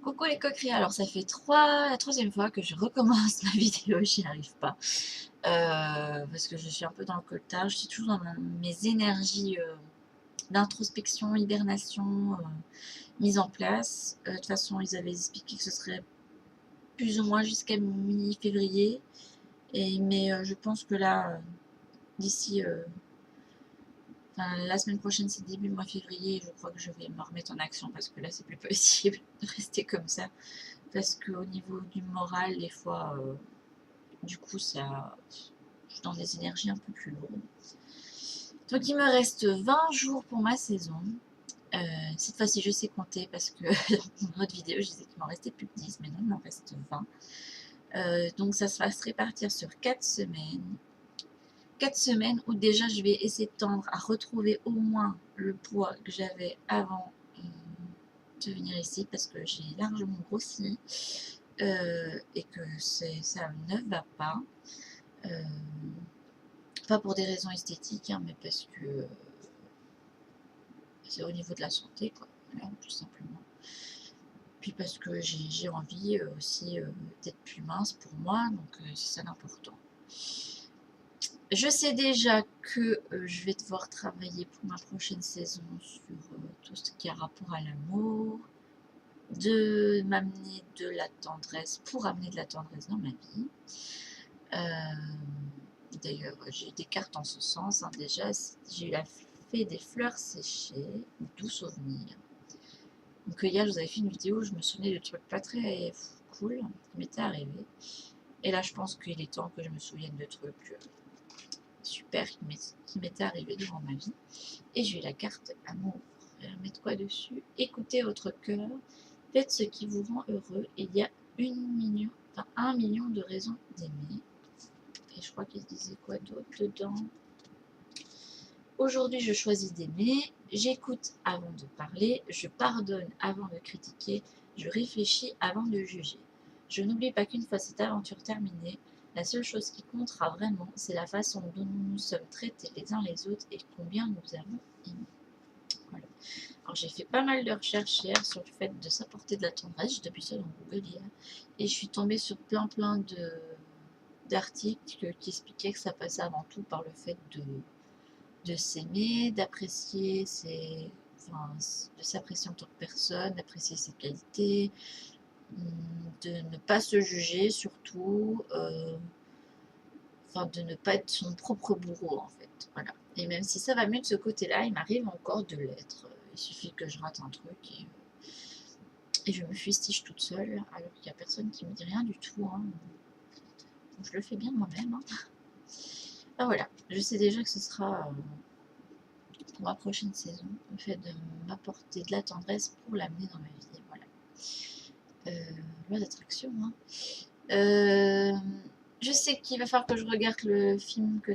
Coucou les coqueries, alors ça fait la troisième fois que je recommence ma vidéo, j'y arrive pas. Parce que je suis un peu dans le coltage, je suis toujours dans mes énergies d'introspection, hibernation, mise en place. De toute façon, ils avaient expliqué que ce serait plus ou moins jusqu'à mi-février. Mais je pense que là, d'ici enfin, la semaine prochaine, c'est début mois février, je crois que je vais me remettre en action parce que là, c'est plus possible de rester comme ça. Parce qu'au niveau du moral, des fois, du coup, ça, je suis dans des énergies un peu plus lourdes. Donc, il me reste 20 jours pour ma saison. Cette fois-ci, je sais compter parce que dans mon autre vidéo, je disais qu'il m'en restait plus que 10, mais non, il m'en reste 20. Donc, ça va se répartir sur 4 semaines. 4 semaines où déjà, je vais essayer de tendre à retrouver au moins le poids que j'avais avant de venir ici parce que j'ai largement grossi. Et que ça ne va pas. Pas pour des raisons esthétiques, hein, mais parce que c'est au niveau de la santé, quoi, voilà, tout simplement. Puis parce que j'ai envie aussi d'être plus mince pour moi, donc c'est ça l'important. Je sais déjà que je vais devoir travailler pour ma prochaine saison sur tout ce qui a rapport à l'amour, de m'amener de la tendresse, pour amener de la tendresse dans ma vie. D'ailleurs, j'ai des cartes en ce sens. Hein, déjà, j'ai eu la fée des fleurs séchées, doux souvenir. Donc hier, je vous avais fait une vidéo où je me souvenais de trucs pas très cool qui m'étaient arrivés. Et là, je pense qu'il est temps que je me souvienne de trucs super qui m'étaient arrivés durant ma vie. Et j'ai eu la carte amour. Je vais mettre quoi dessus? Écoutez votre cœur. Faites ce qui vous rend heureux. Il y a 1 million de raisons d'aimer. Et je crois qu'il disait quoi d'autre dedans? Aujourd'hui, je choisis d'aimer, j'écoute avant de parler, je pardonne avant de critiquer, je réfléchis avant de juger. Je n'oublie pas qu'une fois cette aventure terminée, la seule chose qui comptera vraiment, c'est la façon dont nous nous sommes traités les uns les autres et combien nous avons aimé. Voilà. Alors j'ai fait pas mal de recherches hier sur le fait de s'apporter de la tendresse, j'ai tapé ça dans Google hier, et je suis tombée sur plein d'articles qui expliquaient que ça passait avant tout par le fait de s'aimer, d'apprécier de s'apprécier en tant que personne, d'apprécier ses qualités, de ne pas se juger surtout, de ne pas être son propre bourreau en fait. Voilà. Et même si ça va mieux de ce côté-là, il m'arrive encore de l'être. Il suffit que je rate un truc et je me fustige toute seule alors qu'il n'y a personne qui me dit rien du tout. Hein. Donc je le fais bien moi-même. Hein. Ben voilà, je sais déjà que ce sera pour ma prochaine saison, le fait de m'apporter de la tendresse pour l'amener dans ma vie. Voilà. Loi d'attraction. Hein. Je sais qu'il va falloir que je regarde le film que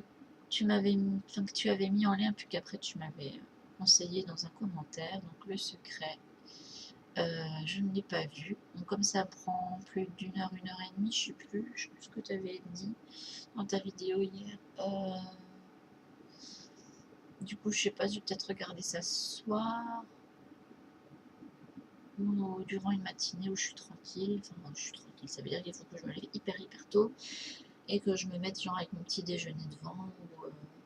tu avais mis en lien, puis qu'après tu m'avais conseillé dans un commentaire. Donc Le Secret. Je ne l'ai pas vu. Donc comme ça prend plus d'1 heure, 1 heure et demie, je sais plus ce que tu avais dit dans ta vidéo hier. Du coup, je sais pas, je vais peut-être regarder ça ce soir ou durant une matinée où je suis tranquille. Enfin, je suis tranquille, ça veut dire qu'il faut que je me lève hyper tôt et que je me mette genre avec mon petit déjeuner devant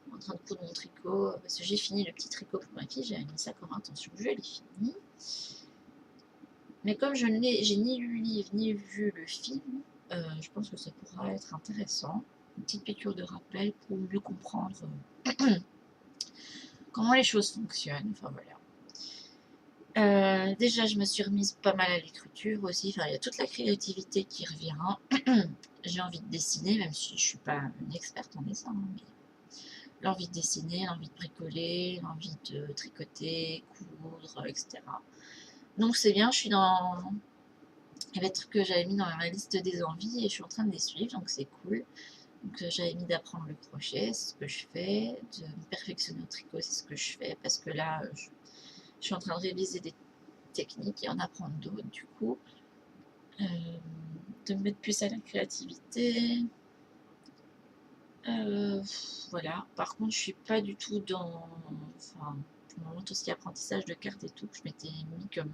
ou en train de coudre mon tricot. Parce que j'ai fini le petit tricot pour ma fille, j'avais mis ça comme intention, je l'ai fini. Mais comme j'ai ni lu le livre ni vu le film, je pense que ça pourra être intéressant. Une petite piqûre de rappel pour mieux comprendre comment les choses fonctionnent. Enfin voilà. Déjà, je me suis remise pas mal à l'écriture aussi. Enfin, il y a toute la créativité qui revient. J'ai envie de dessiner, même si je suis pas une experte en dessin. Hein, mais l'envie de dessiner, l'envie de bricoler, l'envie de tricoter, coudre, etc. Donc c'est bien, je suis dans... Il y avait des trucs que j'avais mis dans ma liste des envies et je suis en train de les suivre, donc c'est cool. Donc j'avais mis d'apprendre le crochet, c'est ce que je fais, de me perfectionner au tricot, c'est ce que je fais, parce que là, je suis en train de réviser des techniques et en apprendre d'autres du coup. De me mettre plus à la créativité. Voilà. Par contre, je suis pas du tout dans... Enfin, pour le moment, tout ce qui est apprentissage de cartes et tout, je m'étais mis comme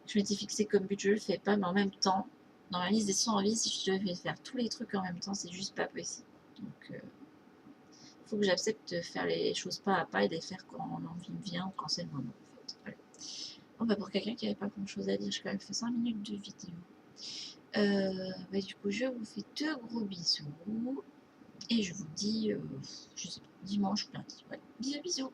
je m'étais fixé comme but, je le fais pas, mais en même temps, dans la liste des 100 envies, si je devais faire tous les trucs en même temps, c'est juste pas possible. Donc, il faut que j'accepte de faire les choses pas à pas et de les faire quand l'envie me vient ou quand c'est le moment, en fait. Voilà. Bon, bah pour quelqu'un qui n'avait pas grand chose à dire, j'ai quand même fait 5 minutes de vidéo. Bah, du coup, je vous fais de gros bisous et je vous dis, je sais pas, dimanche ou lundi. Ouais. Bisous, bisous.